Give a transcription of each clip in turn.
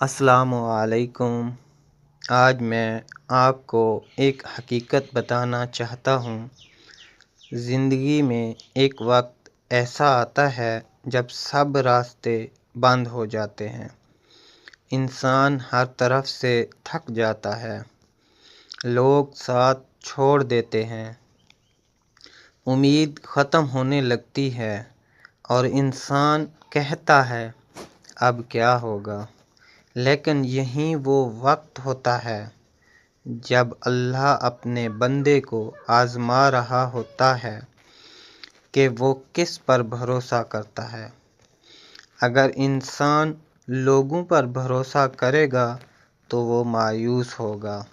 السلام علیکم۔ آج میں آپ کو ایک حقیقت بتانا چاہتا ہوں۔ زندگی میں ایک وقت ایسا آتا ہے جب سب راستے بند ہو جاتے ہیں۔ انسان ہر طرف سے تھک جاتا ہے، لوگ ساتھ چھوڑ دیتے ہیں، امید ختم ہونے لگتی ہے اور انسان کہتا ہے اب کیا ہوگا۔ لیکن یہی وہ وقت ہوتا ہے جب اللہ اپنے بندے کو آزما رہا ہوتا ہے کہ وہ کس پر بھروسہ کرتا ہے۔ اگر انسان لوگوں پر بھروسہ کرے گا تو وہ مایوس ہوگا،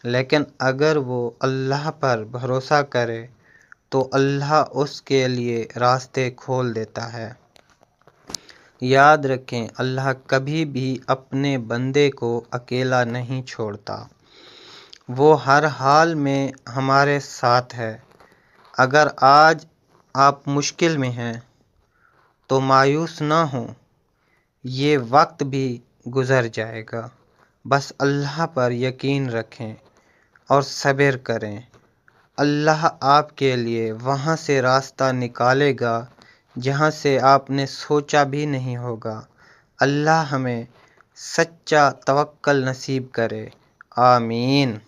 لیکن اگر وہ اللہ پر بھروسہ کرے تو اللہ اس کے لیے راستے کھول دیتا ہے۔ یاد رکھیں، اللہ کبھی بھی اپنے بندے کو اکیلا نہیں چھوڑتا، وہ ہر حال میں ہمارے ساتھ ہے۔ اگر آج آپ مشکل میں ہیں تو مایوس نہ ہوں، یہ وقت بھی گزر جائے گا۔ بس اللہ پر یقین رکھیں اور صبر کریں، اللہ آپ کے لیے وہاں سے راستہ نکالے گا جہاں سے آپ نے سوچا بھی نہیں ہوگا۔ اللہ ہمیں سچا توکل نصیب کرے، آمین۔